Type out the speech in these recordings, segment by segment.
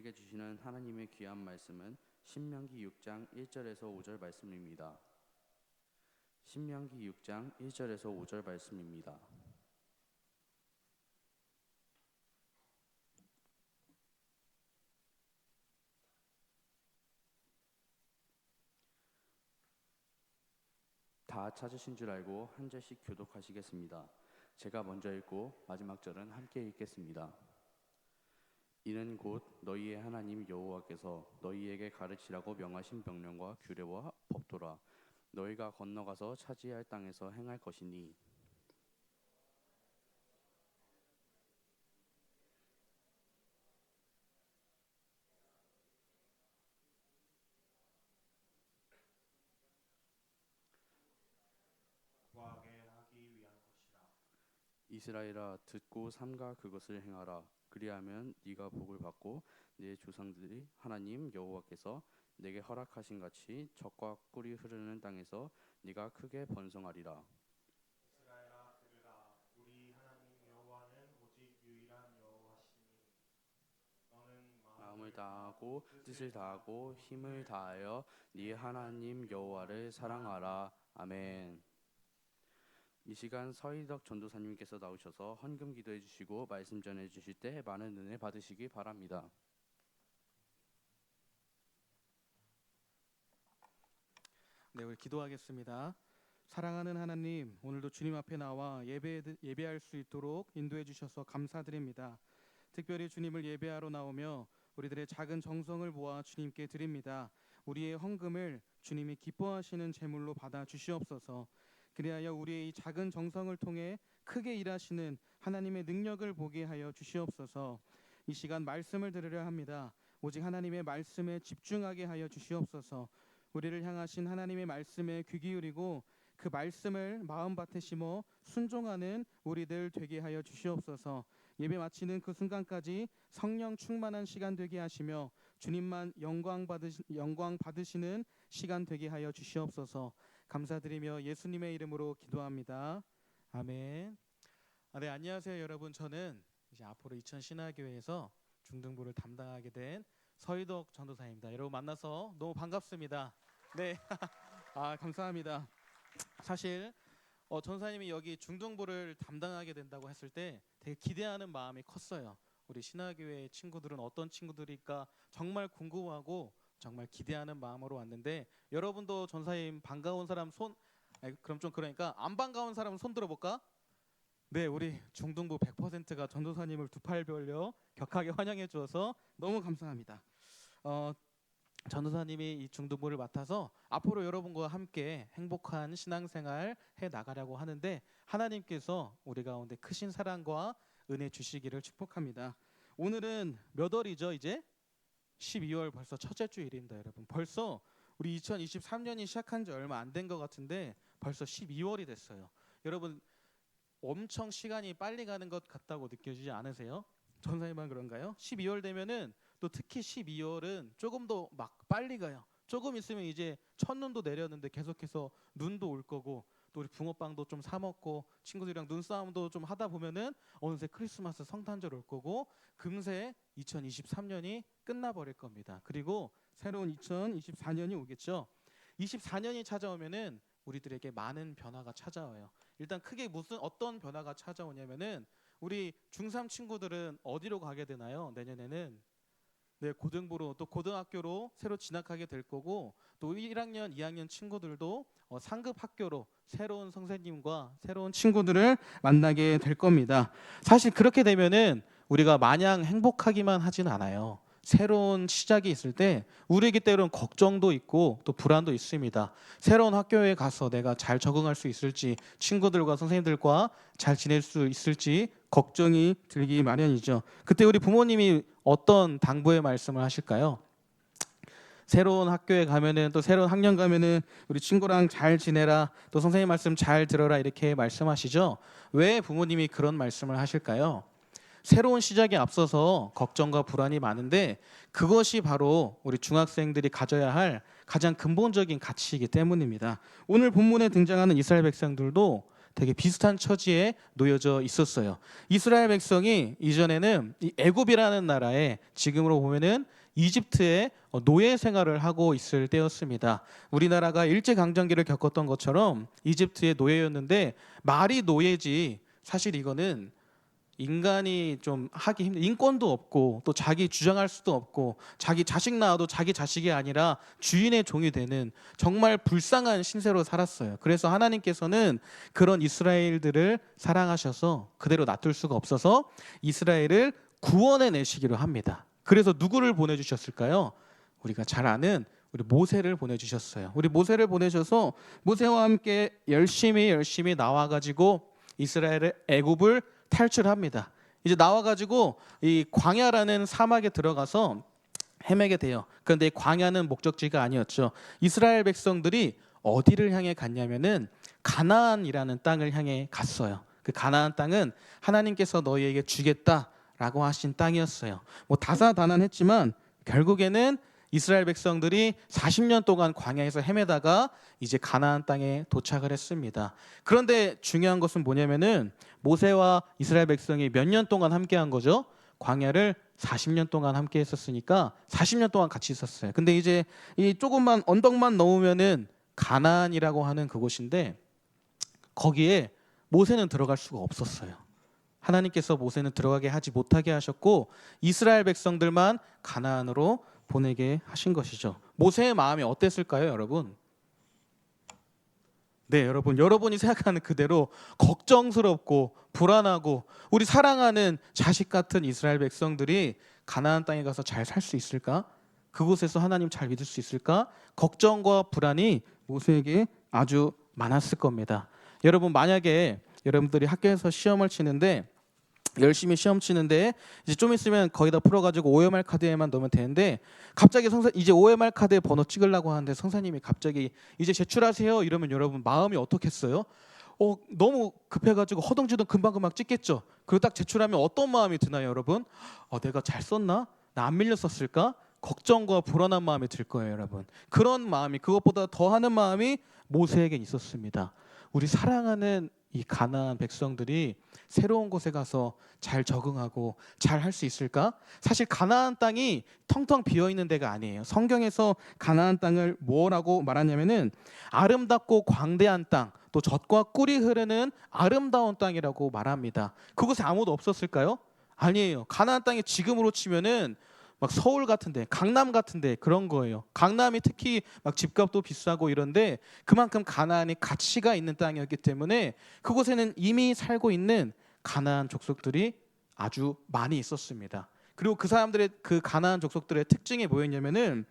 우리에게 주시는 하나님의 귀한 말씀은 신명기 6장 1절에서 5절 말씀입니다. 신명기 6장 1절에서 5절 말씀입니다. 다 찾으신 줄 알고 한 절씩 교독하시겠습니다. 제가 먼저 읽고 마지막 절은 함께 읽겠습니다. 이는 곧 너희의 하나님 여호와께서 너희에게 가르치라고 명하신 명령과 규례와 법도라. 너희가 건너가서 차지할 땅에서 행할 것이니 구하게 하기 위한 것이라. 이스라엘아 듣고 삼가 그것을 행하라. 그리하면 네가 복을 받고 네 조상들이 하나님 여호와께서 내게 허락하신 같이 젖과 꿀이 흐르는 땅에서 네가 크게 번성하리라. 이스라엘아 들으라. 우리 하나님 여호와는 오직 유일한 여호와시니 너는 마음을 다하고 뜻을 다하고 힘을 다하여 네 하나님 여호와를 사랑하라. 아멘. 이 시간 서희덕 전도사님께서 나오셔서 헌금 기도해 주시고 말씀 전해 주실 때 많은 은혜 받으시기 바랍니다. 네, 우리 기도하겠습니다. 사랑하는 하나님, 오늘도 주님 앞에 나와 예배할 수 있도록 인도해 주셔서 감사드립니다. 특별히 주님을 예배하러 나오며 우리들의 작은 정성을 모아 주님께 드립니다. 우리의 헌금을 주님이 기뻐하시는 제물로 받아 주시옵소서. 그리하여 우리의 이 작은 정성을 통해 크게 일하시는 하나님의 능력을 보게 하여 주시옵소서. 이 시간 말씀을 들으려 합니다. 오직 하나님의 말씀에 집중하게 하여 주시옵소서. 우리를 향하신 하나님의 말씀에 귀 기울이고 그 말씀을 마음밭에 심어 순종하는 우리들 되게 하여 주시옵소서. 예배 마치는 그 순간까지 성령 충만한 시간 되게 하시며 주님만 영광 받으시는 시간 되게 하여 주시옵소서. 감사드리며 예수님의 이름으로 기도합니다. 아멘. 네, 안녕하세요 여러분. 저는 이제 앞으로 이천 신화교회에서 중등부를 담당하게 된 서희덕 전도사입니다. 여러분 만나서 너무 반갑습니다. 네, 감사합니다. 사실 전사님이 여기 중등부를 담당하게 된다고 했을 때 되게 기대하는 마음이 컸어요. 우리 신화교회 친구들은 어떤 친구들일까 정말 궁금하고 정말 기대하는 마음으로 왔는데, 여러분도 전사님 반가운 사람 그럼 좀 그러니까 안 반가운 사람 손 들어볼까? 네, 우리 중등부 100%가 전도사님을 두 팔 벌려 격하게 환영해 주어서 너무 감사합니다. 전도사님이 이 중등부를 맡아서 앞으로 여러분과 함께 행복한 신앙생활 해 나가려고 하는데, 하나님께서 우리 가운데 크신 사랑과 은혜 주시기를 축복합니다. 오늘은 몇 월이죠? 이제 12월 벌써 첫째 주일입니다. 여러분 벌써 우리 2023년이 시작한 지 얼마 안 된 것 같은데 벌써 12월이 됐어요. 여러분 엄청 시간이 빨리 가는 것 같다고 느껴지지 않으세요? 전사님만 그런가요? 12월 되면은 또 특히 12월은 조금 더 막 빨리 가요. 조금 있으면 이제 첫눈도 내렸는데 계속해서 눈도 올 거고, 또 우리 붕어빵도 좀 사 먹고 친구들이랑 눈싸움도 좀 하다 보면은 어느새 크리스마스 성탄절 올 거고, 금세 2023년이 끝나버릴 겁니다. 그리고 새로운 2024년이 오겠죠. 24년이 찾아오면은 우리들에게 많은 변화가 찾아와요. 일단 크게 어떤 변화가 찾아오냐면은 우리 중3 친구들은 어디로 가게 되나요? 내년에는 네, 고등부로 또 고등학교로 새로 진학하게 될 거고, 또 1학년, 2학년 친구들도 상급 학교로 새로운 선생님과 새로운 친구들을 만나게 될 겁니다. 사실 그렇게 되면은 우리가 마냥 행복하기만 하진 않아요. 새로운 시작이 있을 때 우리에게 때로는 걱정도 있고 또 불안도 있습니다. 새로운 학교에 가서 내가 잘 적응할 수 있을지, 친구들과 선생님들과 잘 지낼 수 있을지 걱정이 들기 마련이죠. 그때 우리 부모님이 어떤 당부의 말씀을 하실까요? 새로운 학교에 가면은, 또 새로운 학년 가면은 우리 친구랑 잘 지내라, 또 선생님 말씀 잘 들어라, 이렇게 말씀하시죠. 왜 부모님이 그런 말씀을 하실까요? 새로운 시작에 앞서서 걱정과 불안이 많은데 그것이 바로 우리 중학생들이 가져야 할 가장 근본적인 가치이기 때문입니다. 오늘 본문에 등장하는 이스라엘 백성들도 되게 비슷한 처지에 놓여져 있었어요. 이스라엘 백성이 이전에는 이 애굽이라는 나라에, 지금으로 보면은 이집트의 노예 생활을 하고 있을 때였습니다. 우리나라가 일제강점기를 겪었던 것처럼 이집트의 노예였는데 말이 노예지 사실 이거는 인간이 좀 하기 힘든, 인권도 없고 또 자기 주장할 수도 없고 자기 자식 낳아도 자기 자식이 아니라 주인의 종이 되는 정말 불쌍한 신세로 살았어요. 그래서 하나님께서는 그런 이스라엘들을 사랑하셔서 그대로 놔둘 수가 없어서 이스라엘을 구원해 내시기로 합니다. 그래서 누구를 보내주셨을까요? 우리가 잘 아는 우리 모세를 보내주셨어요. 우리 모세를 보내셔서 모세와 함께 열심히 나와가지고 이스라엘의 애굽을 탈출합니다. 이제 나와가지고 이 광야라는 사막에 들어가서 헤매게 돼요. 그런데 이 광야는 목적지가 아니었죠. 이스라엘 백성들이 어디를 향해 갔냐면은 가나안이라는 땅을 향해 갔어요. 그 가나안 땅은 하나님께서 너희에게 주겠다라고 하신 땅이었어요. 뭐 다사다난했지만 결국에는 이스라엘 백성들이 40년 동안 광야에서 헤매다가 이제 가나안 땅에 도착을 했습니다. 그런데 중요한 것은 뭐냐면은 모세와 이스라엘 백성이 몇 년 동안 함께한 거죠? 광야를 40년 동안 함께 했었으니까 40년 동안 같이 있었어요. 근데 이제 이 조금만 언덕만 넘으면은 가나안이라고 하는 그곳인데 거기에 모세는 들어갈 수가 없었어요. 하나님께서 모세는 들어가게 하지 못하게 하셨고 이스라엘 백성들만 가나안으로 보내게 하신 것이죠. 모세의 마음이 어땠을까요, 여러분? 네, 여러분이 생각하는 그대로 걱정스럽고 불안하고 우리 사랑하는 자식 같은 이스라엘 백성들이 가나안 땅에 가서 잘 살 수 있을까? 그곳에서 하나님 잘 믿을 수 있을까? 걱정과 불안이 모세에게 아주 많았을 겁니다. 여러분, 만약에 여러분들이 학교에서 시험을 치는데 열심히 시험 치는데 이제 좀 있으면 거기다 풀어가지고 OMR 카드에만 넣으면 되는데 갑자기 이제 OMR 카드에 번호 찍으려고 하는데 선생님이 갑자기 이제 제출하세요 이러면 여러분 마음이 어떻겠어요? 너무 급해가지고 허둥지둥 금방금방 찍겠죠. 그리고 딱 제출하면 어떤 마음이 드나요, 여러분? 내가 잘 썼나? 나 안 밀렸었을까? 걱정과 불안한 마음이 들 거예요, 여러분. 그런 마음이 그것보다 더하는 마음이 모세에게 있었습니다. 우리 사랑하는 이 가나안 백성들이 새로운 곳에 가서 잘 적응하고 잘 할 수 있을까? 사실 가나안 땅이 텅텅 비어 있는 데가 아니에요. 성경에서 가나안 땅을 뭐라고 말하냐면은 아름답고 광대한 땅, 또 젖과 꿀이 흐르는 아름다운 땅이라고 말합니다. 그곳에 아무도 없었을까요? 아니에요. 가나안 땅에 지금으로 치면은 막 서울 같은데, 강남 같은데 그런 거예요. 강남이 특히 막 집값도 비싸고 이런데 그만큼 가나안이 가치가 있는 땅이었기 때문에 그곳에는 이미 살고 있는 가나안 족속들이 아주 많이 있었습니다. 그리고 그 사람들의 그 가나안 족속들의 특징이 뭐였냐면은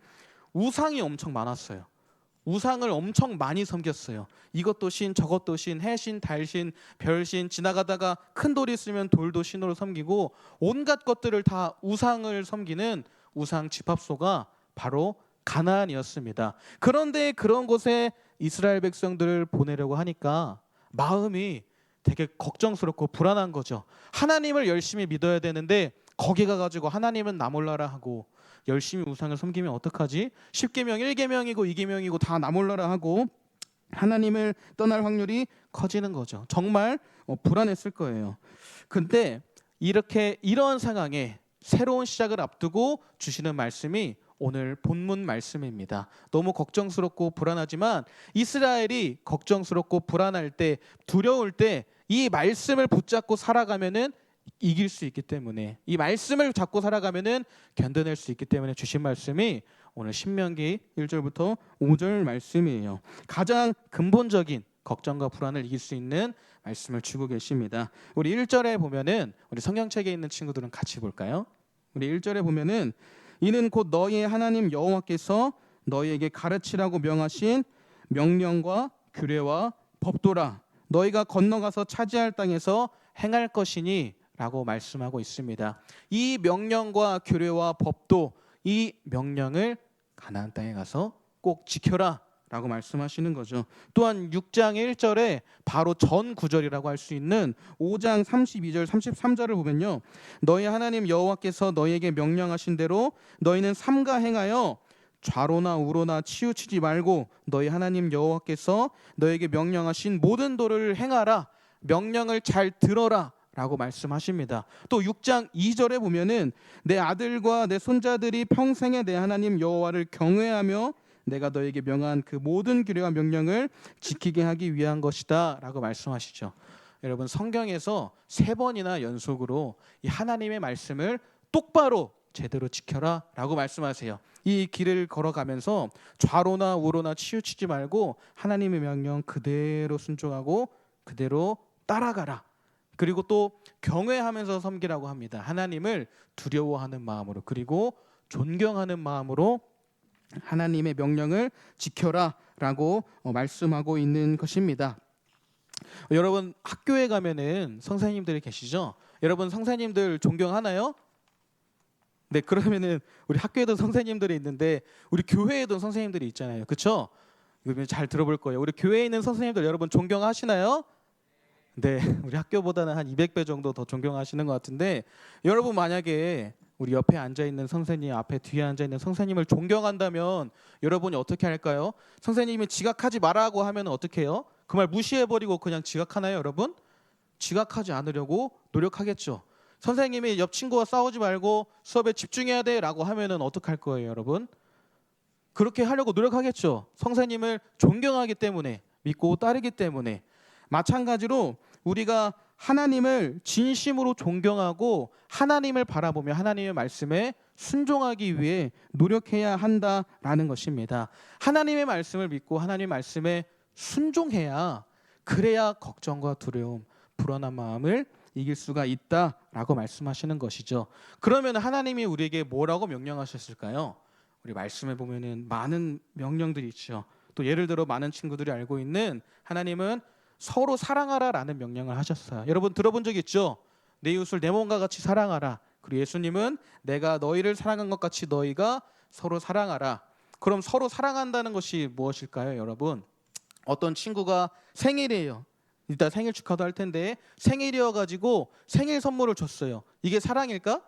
우상이 엄청 많았어요. 우상을 엄청 많이 섬겼어요. 이것도 신, 저것도 신, 해신, 달신, 별신, 지나가다가 큰 돌이 있으면 돌도 신으로 섬기고 온갖 것들을 다 우상을 섬기는 우상 집합소가 바로 가나안이었습니다. 그런데 그런 곳에 이스라엘 백성들을 보내려고 하니까 마음이 되게 걱정스럽고 불안한 거죠. 하나님을 열심히 믿어야 되는데 거기 가가지고 하나님은 나 몰라라 하고 열심히 우상을 섬기면 어떡하지? 10계명, 1계명이고 2계명이고 다 나 몰라라 하고 하나님을 떠날 확률이 커지는 거죠. 정말 불안했을 거예요. 근데 이런 상황에 새로운 시작을 앞두고 주시는 말씀이 오늘 본문 말씀입니다. 너무 걱정스럽고 불안하지만 이스라엘이 걱정스럽고 불안할 때, 두려울 때 이 말씀을 붙잡고 살아가면은 이길 수 있기 때문에, 이 말씀을 잡고 살아가면은 견뎌낼 수 있기 때문에 주신 말씀이 오늘 신명기 1절부터 5절 말씀이에요. 가장 근본적인 걱정과 불안을 이길 수 있는 말씀을 주고 계십니다. 우리 1절에 보면은 우리 성경책에 있는 친구들은 같이 볼까요? 우리 1절에 보면은 이는 곧 너희의 하나님 여호와께서 너희에게 가르치라고 명하신 명령과 규례와 법도라. 너희가 건너가서 차지할 땅에서 행할 것이니 라고 말씀하고 있습니다. 이 명령과 규례와 법도, 이 명령을 가나안 땅에 가서 꼭 지켜라 라고 말씀하시는 거죠. 또한 6장 1절에 바로 전 구절이라고 할 수 있는 5장 32절 33절을 보면요, 너희 하나님 여호와께서 너희에게 명령하신 대로 너희는 삼가 행하여 좌로나 우로나 치우치지 말고 너희 하나님 여호와께서 너희에게 명령하신 모든 도를 행하라. 명령을 잘 들어라 라고 말씀하십니다. 또 6장 2절에 보면은 내 아들과 내 손자들이 평생에 내 하나님 여호와를 경외하며 내가 너에게 명한 그 모든 규례와 명령을 지키게 하기 위한 것이다 라고 말씀하시죠. 여러분, 성경에서 3번이나 연속으로 이 하나님의 말씀을 똑바로 제대로 지켜라 라고 말씀하세요. 이 길을 걸어가면서 좌로나 우로나 치우치지 말고 하나님의 명령 그대로 순종하고 그대로 따라가라. 그리고 또 경외하면서 섬기라고 합니다. 하나님을 두려워하는 마음으로, 그리고 존경하는 마음으로 하나님의 명령을 지켜라 라고 말씀하고 있는 것입니다. 여러분, 학교에 가면은 선생님들이 계시죠? 여러분, 선생님들 존경하나요? 네, 그러면은 우리 학교에도 선생님들이 있는데 우리 교회에도 선생님들이 있잖아요. 그렇죠? 이거 잘 들어볼 거예요. 우리 교회에 있는 선생님들 여러분 존경하시나요? 네, 우리 학교보다는 한 200배 정도 더 존경하시는 것 같은데, 여러분 만약에 우리 옆에 앉아있는 선생님, 앞에 뒤에 앉아있는 선생님을 존경한다면 여러분이 어떻게 할까요? 선생님이 지각하지 말라고 하면 어떻게 해요? 그 말 무시해버리고 그냥 지각하나요, 여러분? 지각하지 않으려고 노력하겠죠. 선생님이 옆 친구와 싸우지 말고 수업에 집중해야 돼 라고 하면은 어떡할 거예요, 여러분? 그렇게 하려고 노력하겠죠. 선생님을 존경하기 때문에, 믿고 따르기 때문에. 마찬가지로 우리가 하나님을 진심으로 존경하고 하나님을 바라보며 하나님의 말씀에 순종하기 위해 노력해야 한다라는 것입니다. 하나님의 말씀을 믿고 하나님의 말씀에 순종해야, 그래야 걱정과 두려움, 불안한 마음을 이길 수가 있다라고 말씀하시는 것이죠. 그러면 하나님이 우리에게 뭐라고 명령하셨을까요? 우리 말씀에 보면은 많은 명령들이 있죠. 또 예를 들어 많은 친구들이 알고 있는 하나님은 서로 사랑하라라는 명령을 하셨어요. 여러분 들어본 적 있죠? 내 이웃을 내 몸과 같이 사랑하라. 그리고 예수님은 내가 너희를 사랑한 것 같이 너희가 서로 사랑하라. 그럼 서로 사랑한다는 것이 무엇일까요, 여러분? 어떤 친구가 생일이에요. 이따 생일 축하도 할 텐데 생일이어가지고 생일 선물을 줬어요. 이게 사랑일까?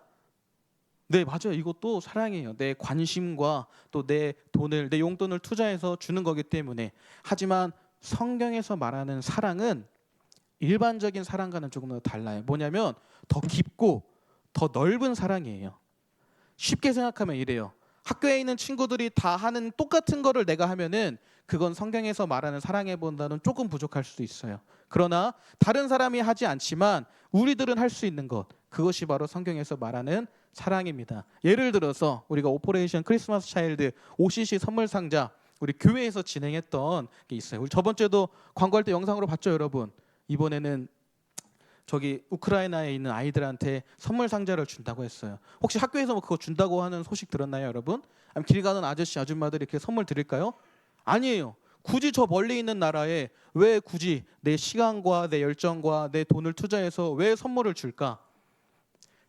네, 맞아요. 이것도 사랑이에요. 내 관심과 또 내 돈을, 내 용돈을 투자해서 주는 거기 때문에. 하지만 성경에서 말하는 사랑은 일반적인 사랑과는 조금 더 달라요. 뭐냐면 더 깊고 더 넓은 사랑이에요. 쉽게 생각하면 이래요. 학교에 있는 친구들이 다 하는 똑같은 거를 내가 하면은 그건 성경에서 말하는 사랑에보다는 조금 부족할 수도 있어요. 그러나 다른 사람이 하지 않지만 우리들은 할 수 있는 것, 그것이 바로 성경에서 말하는 사랑입니다. 예를 들어서 우리가 오퍼레이션 크리스마스 차일드 OCC 선물 상자 우리 교회에서 진행했던 게 있어요. 우리 저번 주에도 광고할 때 영상으로 봤죠, 여러분? 이번에는 저기 우크라이나에 있는 아이들한테 선물 상자를 준다고 했어요. 혹시 학교에서 뭐 그거 준다고 하는 소식 들었나요, 여러분? 아니면 길 가는 아저씨, 아줌마들이 이렇게 선물 드릴까요? 아니에요. 굳이 저 멀리 있는 나라에 왜 굳이 내 시간과 내 열정과 내 돈을 투자해서 왜 선물을 줄까?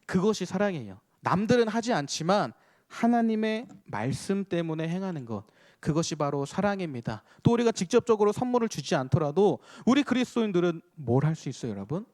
그것이 사랑이에요. 남들은 하지 않지만 하나님의 말씀 때문에 행하는 것, 그것이 바로 사랑입니다. 또 우리가 직접적으로 선물을 주지 않더라도 우리 그리스도인들은 뭘 할 수 있어요, 여러분?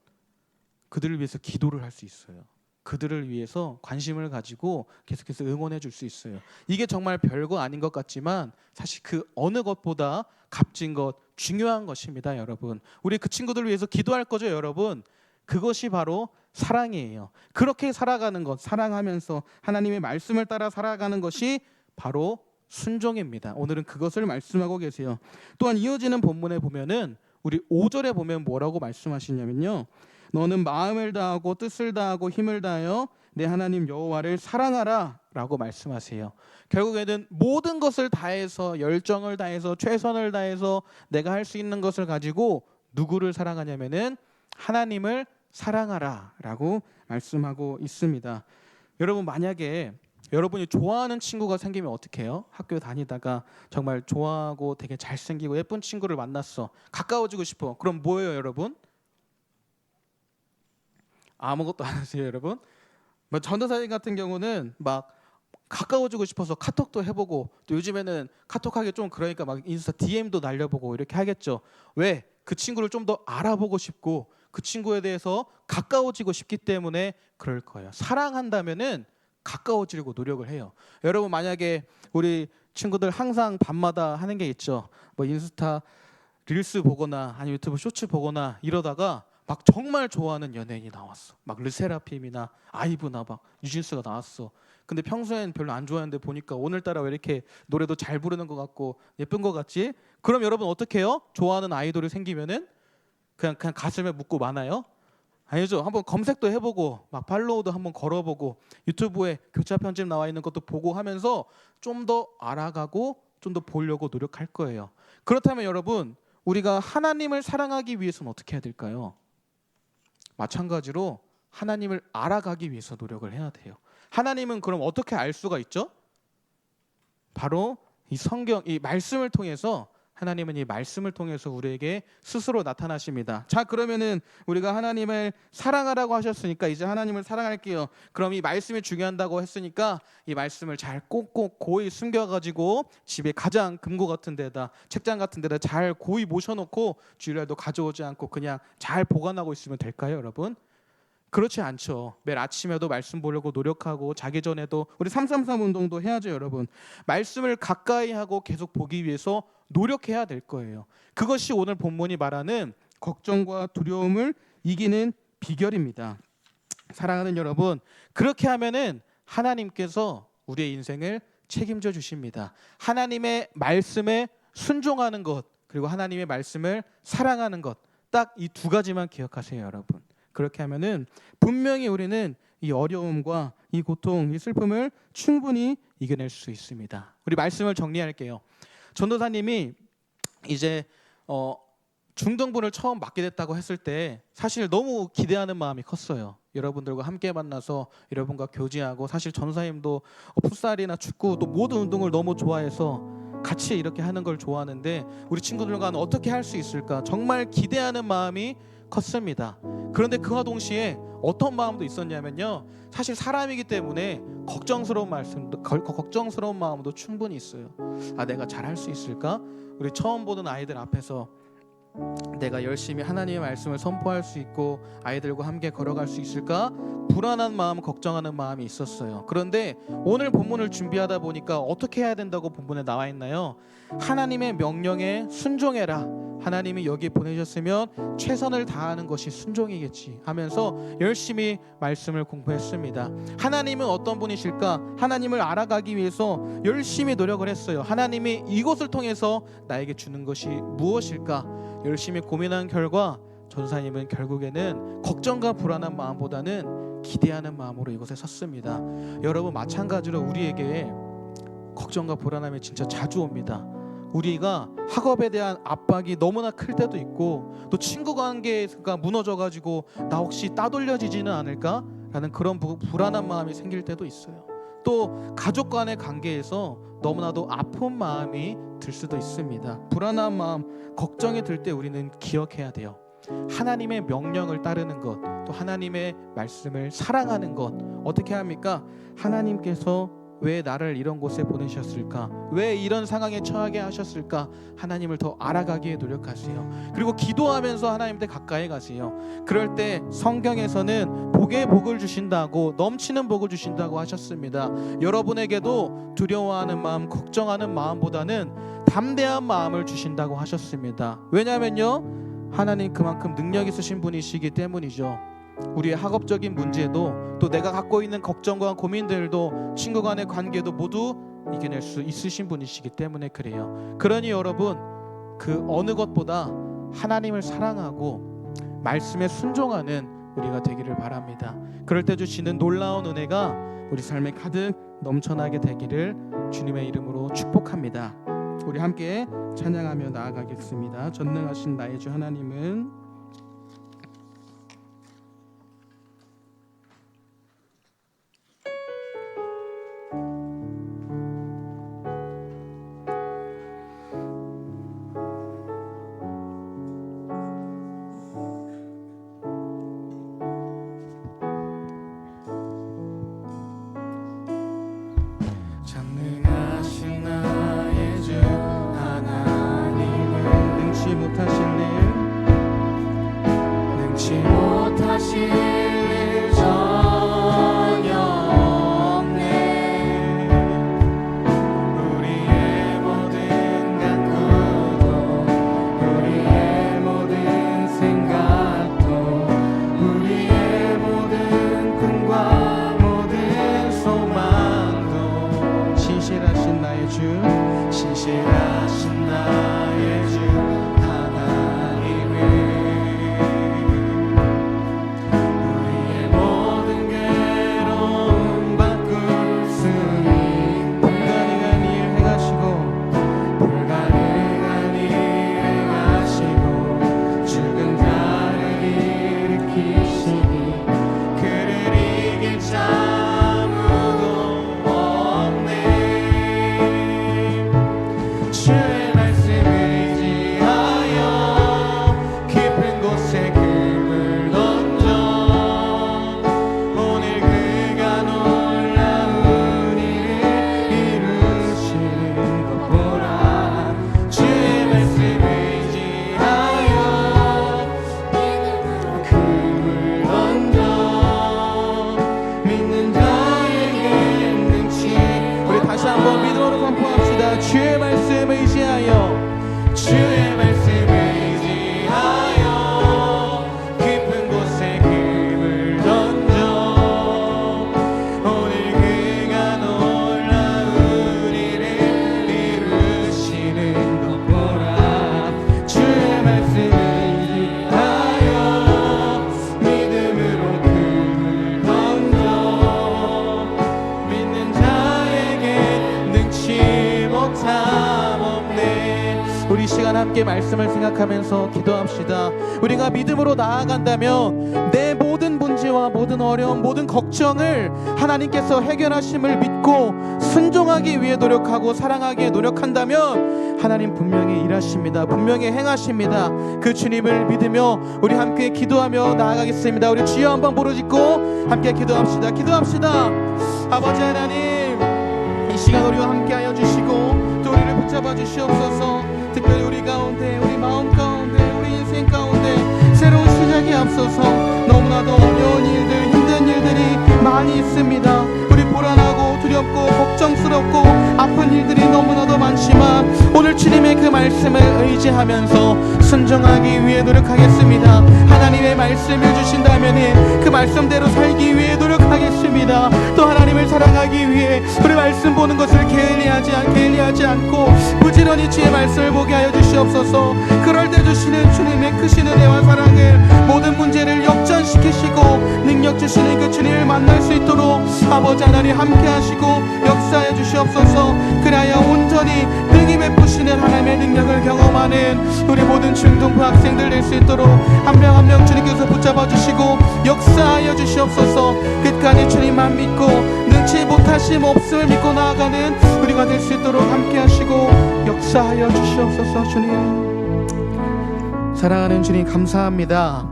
그들을 위해서 기도를 할 수 있어요. 그들을 위해서 관심을 가지고 계속해서 응원해 줄 수 있어요. 이게 정말 별거 아닌 것 같지만 사실 그 어느 것보다 값진 것, 중요한 것입니다, 여러분. 우리 그 친구들을 위해서 기도할 거죠, 여러분. 그것이 바로 사랑이에요. 그렇게 살아가는 것, 사랑하면서 하나님의 말씀을 따라 살아가는 것이 바로 순종입니다. 오늘은 그것을 말씀하고 계세요. 또한 이어지는 본문에 보면은 우리 5절에 보면 뭐라고 말씀하시냐면요. 너는 마음을 다하고 뜻을 다하고 힘을 다하여 내 하나님 여호와를 사랑하라 라고 말씀하세요. 결국에는 모든 것을 다해서, 열정을 다해서, 최선을 다해서 내가 할 수 있는 것을 가지고 누구를 사랑하냐면은 하나님을 사랑하라 라고 말씀하고 있습니다. 여러분, 만약에 여러분이 좋아하는 친구가 생기면 어떻게 해요? 학교 다니다가 정말 좋아하고 되게 잘생기고 예쁜 친구를 만났어. 가까워지고 싶어. 그럼 뭐예요, 여러분? 아무것도 안 하세요, 여러분? 뭐 전도사님 같은 경우는 막 가까워지고 싶어서 카톡도 해보고, 또 요즘에는 카톡하기 좀 그러니까 막 인스타 DM도 날려보고 이렇게 하겠죠. 왜? 그 친구를 좀 더 알아보고 싶고 그 친구에 대해서 가까워지고 싶기 때문에 그럴 거예요. 사랑한다면은 가까워지려고 노력을 해요. 여러분, 만약에 우리 친구들 항상 밤마다 하는 게 있죠. 뭐 인스타 릴스 보거나 아니면 유튜브 쇼츠 보거나 이러다가 막 정말 좋아하는 연예인이 나왔어. 막 르세라핌이나 아이브나 막 뉴진스가 나왔어. 근데 평소엔 별로 안 좋아했는데 보니까 오늘따라 왜 이렇게 노래도 잘 부르는 것 같고 예쁜 것 같지? 그럼 여러분 어떻게 해요? 좋아하는 아이돌이 생기면은 그냥 가슴에 묻고 마나요? 아니죠. 한번 검색도 해보고 막 팔로우도 한번 걸어보고 유튜브에 교차 편집 나와 있는 것도 보고 하면서 좀 더 알아가고 좀 더 보려고 노력할 거예요. 그렇다면 여러분, 우리가 하나님을 사랑하기 위해서는 어떻게 해야 될까요? 마찬가지로 하나님을 알아가기 위해서 노력을 해야 돼요. 하나님은 그럼 어떻게 알 수가 있죠? 바로 이 성경, 이 말씀을 통해서, 하나님은 이 말씀을 통해서 우리에게 스스로 나타나십니다. 자, 그러면은 우리가 하나님을 사랑하라고 하셨으니까 이제 하나님을 사랑할게요. 그럼 이 말씀이 중요하다고 했으니까 이 말씀을 잘 꼭꼭 고이 숨겨가지고 집에 가장 금고 같은 데다, 책장 같은 데다 잘 고이 모셔놓고 주일날도 가져오지 않고 그냥 잘 보관하고 있으면 될까요, 여러분? 그렇지 않죠. 매일 아침에도 말씀 보려고 노력하고 자기 전에도 우리 333 운동도 해야죠, 여러분. 말씀을 가까이 하고 계속 보기 위해서 노력해야 될 거예요. 그것이 오늘 본문이 말하는 걱정과 두려움을 이기는 비결입니다. 사랑하는 여러분, 그렇게 하면은 하나님께서 우리의 인생을 책임져 주십니다. 하나님의 말씀에 순종하는 것, 그리고 하나님의 말씀을 사랑하는 것, 딱 이 두 가지만 기억하세요, 여러분. 그렇게 하면은 분명히 우리는 이 어려움과 이 고통, 이 슬픔을 충분히 이겨낼 수 있습니다. 우리 말씀을 정리할게요. 전도사님이 이제 중등부를 처음 맡게 됐다고 했을 때 사실 너무 기대하는 마음이 컸어요. 여러분들과 함께 만나서 여러분과 교제하고, 사실 전사님도 풋살이나 축구 또 모든 운동을 너무 좋아해서 같이 이렇게 하는 걸 좋아하는데 우리 친구들과는 어떻게 할 수 있을까 정말 기대하는 마음이 컸습니다. 그런데 그와 동시에 어떤 마음도 있었냐면요, 사실 사람이기 때문에 걱정스러운 마음도 충분히 있어요. 아, 내가 잘할 수 있을까? 우리 처음 보는 아이들 앞에서 내가 열심히 하나님의 말씀을 선포할 수 있고 아이들과 함께 걸어갈 수 있을까? 불안한 마음, 걱정하는 마음이 있었어요. 그런데 오늘 본문을 준비하다 보니까 어떻게 해야 된다고 본문에 나와 있나요? 하나님의 명령에 순종해라. 하나님이 여기 보내셨으면 최선을 다하는 것이 순종이겠지 하면서 열심히 말씀을 공부했습니다. 하나님은 어떤 분이실까? 하나님을 알아가기 위해서 열심히 노력을 했어요. 하나님이 이것을 통해서 나에게 주는 것이 무엇일까? 열심히 고민한 결과 전사님은 결국에는 걱정과 불안한 마음보다는 기대하는 마음으로 이곳에 섰습니다. 여러분, 마찬가지로 우리에게 걱정과 불안함이 진짜 자주 옵니다. 우리가 학업에 대한 압박이 너무나 클 때도 있고, 또 친구 관계가 무너져가지고 나 혹시 따돌려지지는 않을까? 라는 그런 불안한 마음이 생길 때도 있어요. 또 가족 간의 관계에서 너무나도 아픈 마음이 들 수도 있습니다. 불안한 마음, 걱정이 들 때 우리는 기억해야 돼요. 하나님의 명령을 따르는 것, 또 하나님의 말씀을 사랑하는 것. 어떻게 합니까? 하나님께서 왜 나를 이런 곳에 보내셨을까? 왜 이런 상황에 처하게 하셨을까? 하나님을 더 알아가기에 노력하세요. 그리고 기도하면서 하나님께 가까이 가세요. 그럴 때 성경에서는 복에 복을 주신다고, 넘치는 복을 주신다고 하셨습니다. 여러분에게도 두려워하는 마음, 걱정하는 마음보다는 담대한 마음을 주신다고 하셨습니다. 왜냐하면요, 하나님 그만큼 능력 있으신 분이시기 때문이죠. 우리의 학업적인 문제도, 또 내가 갖고 있는 걱정과 고민들도, 친구 간의 관계도 모두 이겨낼 수 있으신 분이시기 때문에 그래요. 그러니 여러분, 그 어느 것보다 하나님을 사랑하고 말씀에 순종하는 우리가 되기를 바랍니다. 그럴 때 주시는 놀라운 은혜가 우리 삶에 가득 넘쳐나게 되기를 주님의 이름으로 축복합니다. 우리 함께 찬양하며 나아가겠습니다. 전능하신 나의 주 하나님은 전능하신 나의 주 하나님은 능치 못하실 일 함께 말씀을 생각하면서 기도합시다. 우리가 믿음으로 나아간다면 내 모든 문제와 모든 어려움, 모든 걱정을 하나님께서 해결하심을 믿고 순종하기 위해 노력하고 사랑하기 위해 노력한다면 하나님 분명히 일하십니다. 분명히 행하십니다. 그 주님을 믿으며 우리 함께 기도하며 나아가겠습니다. 우리 주여 한번 부르짖고 함께 기도합시다. 기도합시다. 아버지 하나님, 이 시간 우리와 함께하여 주시고 또 우리를 붙잡아 주시옵소서. 특별히 우리 가운데, 우리 마음 가운데, 우리 인생 가운데 새로운 시작이 앞서서 너무나도 어려운 일들, 힘든 일들이 많이 있습니다. 우리 불안하고 두렵고 걱정스럽고 아픈 일들이 너무나도 많지만 오늘 주님의 그 말씀을 의지하면서 순종하기 위해 노력하겠습니다. 하나님의 말씀을 주신다면 그 말씀대로 살기 위해 노력하겠습니다. 또 하나님을 사랑하기 위해 우리 말씀 보는 것을 게을리하지 않고 부지런히 주의 말씀을 보게 하여 주시옵소서. 그럴 때 주시는 주님의 크신 은혜와 사랑을 모든 문제를 역전시키시고 능력 주시는 그 주님을 만날 수 있도록 아버지 하나님 함께 하시고 역사해 주시옵소서. 그래야 온전히 능히 베푸시는 하나님의 능력을 경험하는 우리 모든 중등부 학생들 될 수 있도록 한 명 한 명 주님께서 붙잡아 주시고 역사하여 주시옵소서. 끝까지 주님만 믿고 능치 못하심 없음을 믿고 나아가는 우리가 될 수 있도록 함께 하시고 역사하여 주시옵소서. 주님, 사랑하는 주님 감사합니다.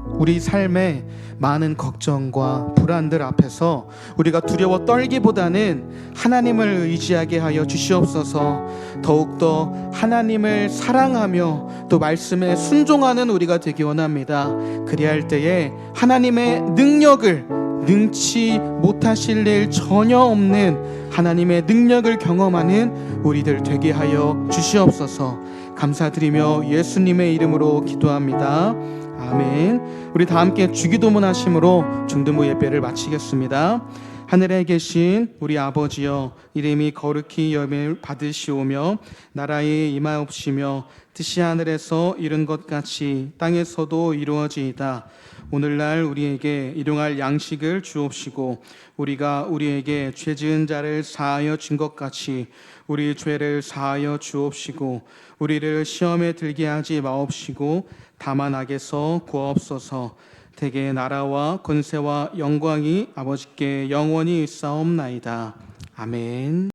우리 삶에 많은 걱정과 불안들 앞에서 우리가 두려워 떨기보다는 하나님을 의지하게 하여 주시옵소서. 더욱더 하나님을 사랑하며 또 말씀에 순종하는 우리가 되기 원합니다. 그리할 때에 하나님의 능력을 능치 못하실 일 전혀 없는 하나님의 능력을 경험하는 우리들 되게 하여 주시옵소서. 감사드리며 예수님의 이름으로 기도합니다. 아멘. 우리 다 함께 주기도문 하심으로 중등부 예배를 마치겠습니다. 하늘에 계신 우리 아버지여, 이름이 거룩히 여김을 받으시오며 나라에 임하옵시며 뜻이 하늘에서 이룬 것 같이 땅에서도 이루어지이다. 오늘날 우리에게 일용할 양식을 주옵시고 우리가 우리에게 죄 지은 자를 사하여 준 것 같이 우리 죄를 사하여 주옵시고 우리를 시험에 들게 하지 마옵시고 다만 악에서 구하옵소서. 대개 나라와 권세와 영광이 아버지께 영원히 있사옵나이다. 아멘.